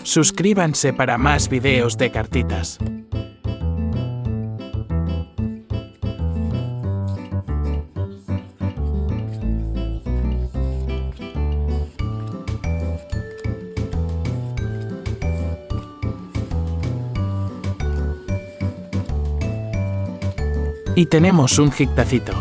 Suscríbanse para más videos de cartitas. Y tenemos un jictacito.